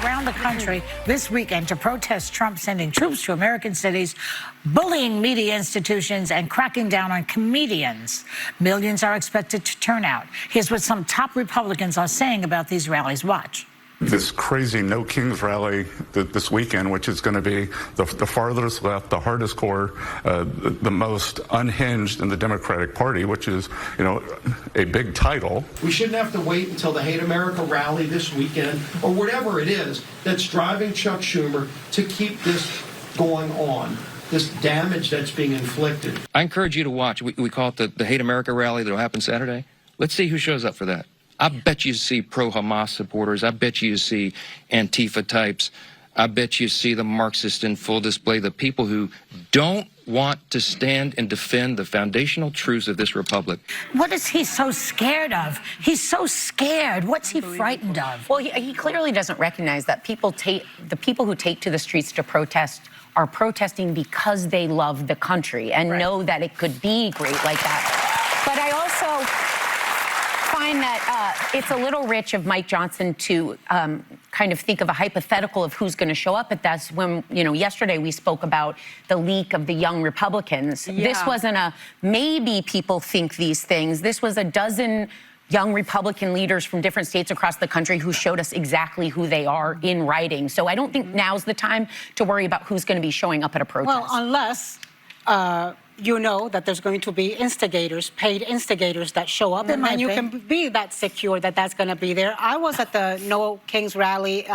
around the country this weekend to protest Trump sending troops to American cities, bullying media institutions, and cracking down on comedians. Millions are expected to turn out. Here's what some top Republicans are saying about these rallies. Watch. This crazy No Kings rally this weekend, which is going to be the farthest left, the hardest core, the most unhinged in the Democratic Party, which is, you know, a big title. We shouldn't have to wait until the Hate America rally this weekend or whatever it is that's driving Chuck Schumer to keep this going on, this damage that's being inflicted. I encourage you to watch. We call it the Hate America rally that will happen Saturday. Let's see who shows up for that. I bet you see pro-Hamas supporters. I bet you see Antifa types. I bet you see the Marxists in full display, the people who don't want to stand and defend the foundational truths of this republic. What is he so scared of? He's so scared. What's he frightened of? Well, he clearly doesn't recognize that the people who take to the streets to protest are protesting because they love the country and know that it could be great like that. But I also find that it's a little rich of Mike Johnson to kind of think of a hypothetical of who's going to show up. But that's when, you know, yesterday we spoke about the leak of the young Republicans. Yeah. This wasn't a maybe people think these things. This was a dozen young Republican leaders from different states across the country who showed us exactly who they are in writing. So I don't think now's the time to worry about who's going to be showing up at a protest. Well, unless you know that there's going to be instigators, paid instigators that show up, and then you can be that secure that that's going to be there. I was at the No Kings rally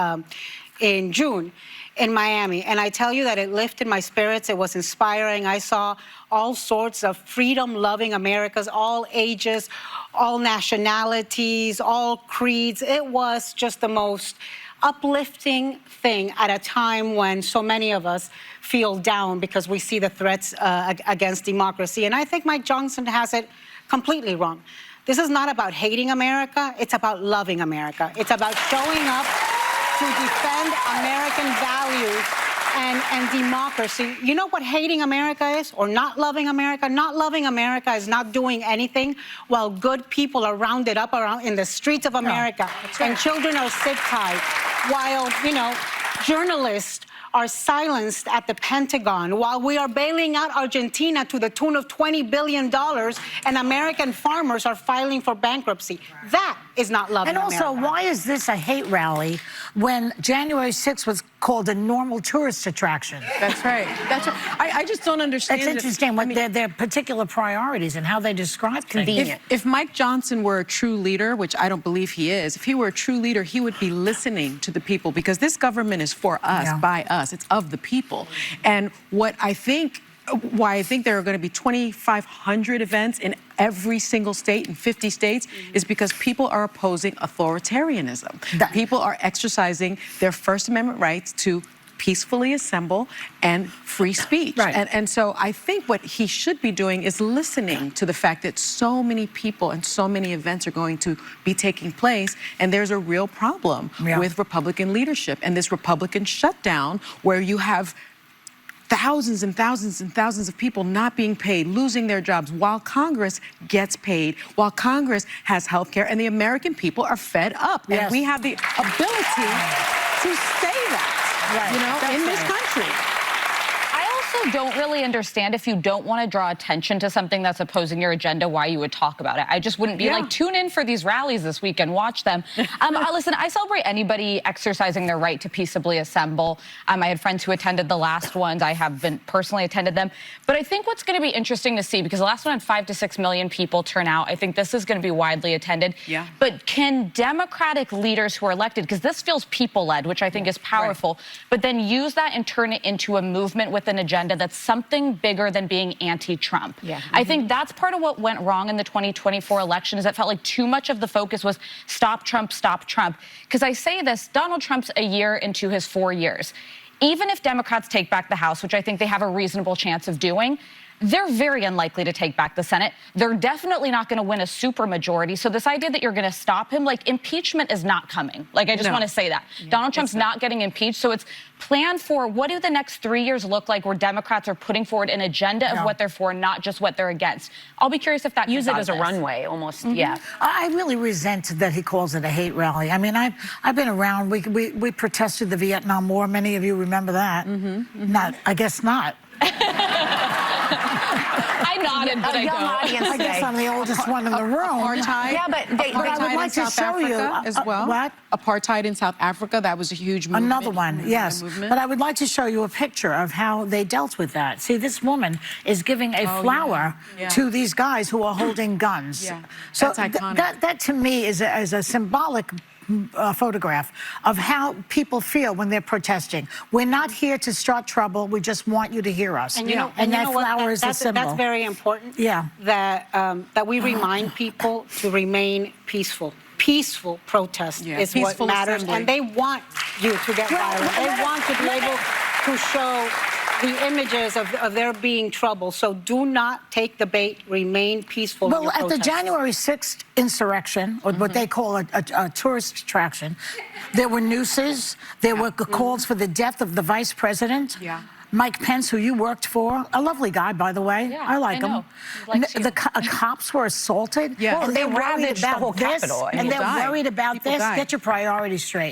in June in Miami, and I tell you that it lifted my spirits. It was inspiring. I saw all sorts of freedom-loving Americans, all ages, all nationalities, all creeds. It was just the most uplifting thing at a time when so many of us feel down because we see the threats against democracy. And I think Mike Johnson has it completely wrong. This is not about hating America. It's about loving America. It's about showing up to defend American values and democracy. You know what hating America is, or not loving America? Not loving America is not doing anything while good people are rounded up around in the streets of America, and children are sick-tied, while, you know, journalists are silenced at the Pentagon, while we are bailing out Argentina to the tune of $20 billion, and American farmers are filing for bankruptcy. That is not loving America. And also, why is this a hate rally when January 6th was called a normal tourist attraction? That's right. That's right. I just don't understand. It's interesting what their particular priorities and how they describe things. If Mike Johnson were a true leader, which I don't believe he is, if he were a true leader, he would be listening to the people, because this government is for us, by us. It's of the people. And why I think there are going to be 2,500 events in every single state in 50 states is because people are opposing authoritarianism. People are exercising their First Amendment rights to peacefully assemble and free speech. Right. And so I think what he should be doing is listening to the fact that so many people and so many events are going to be taking place, and there's a real problem with Republican leadership and this Republican shutdown where you have thousands and thousands and thousands of people not being paid, losing their jobs, while Congress gets paid, while Congress has health care, and the American people are fed up. Yes. And we have the ability to say that, you know, in this country. I also don't really understand, if you don't want to draw attention to something that's opposing your agenda, why you would talk about it. I just wouldn't be like, tune in for these rallies this weekend, watch them. Listen, I celebrate anybody exercising their right to peaceably assemble. I had friends who attended the last ones. I have been personally attended them. But I think what's going to be interesting to see, because the last one had 5 to 6 million people turn out, I think this is going to be widely attended. Yeah. But can Democratic leaders who are elected, because this feels people-led, which I think is powerful, but then use that and turn it into a movement with an agenda that's something bigger than being anti-Trump. I think that's part of what went wrong in the 2024 election, is it felt like too much of the focus was stop Trump, stop Trump. Because I say this, Donald Trump's a year into his 4 years. Even if Democrats take back the House, which I think they have a reasonable chance of doing, they're very unlikely to take back the Senate. They're definitely not going to win a supermajority. So this idea that you're going to stop him, like, impeachment is not coming. Like, I just want to say that. Donald Trump's not getting impeached. So it's plan for what do the next 3 years look like where Democrats are putting forward an agenda of what they're for, not just what they're against. I'll be curious if that use it as a runway, almost. Yeah. I really resent that he calls it a hate rally. I mean, I've been around. We protested the Vietnam War. Many of you remember that. Not, I guess not. I nodded, but I young don't. audience I guess I'm the oldest one in the room. Apartheid. Yeah, but I would like to show you as well. what? Apartheid in South Africa. That was a huge movement. Another one, yes. But I would like to show you a picture of how they dealt with that. See, this woman is giving a flower to these guys who are holding guns. Yeah, so that's iconic. That to me is a symbolic photograph of how people feel when they're protesting. We're not here to start trouble. We just want you to hear us. And you know, and that you know what? flower is a symbol. That's very important. Yeah. That we remind people to remain peaceful. Peaceful protest is peaceful what matters, assembly. and they want you to get violent. They want to be able to show the images of there being trouble. So do not take the bait. Remain peaceful. Well, at the January 6th insurrection, or what they call a tourist attraction, there were nooses. There were calls for the death of the vice president. Yeah. Mike Pence, who you worked for, a lovely guy, by the way. Yeah, I like I him. know. He likes you. The cops were assaulted. Yeah. Well, And they they're worried ravaged the about whole this. Capitol. And they're People died. worried about People this. died. Get your priorities straight.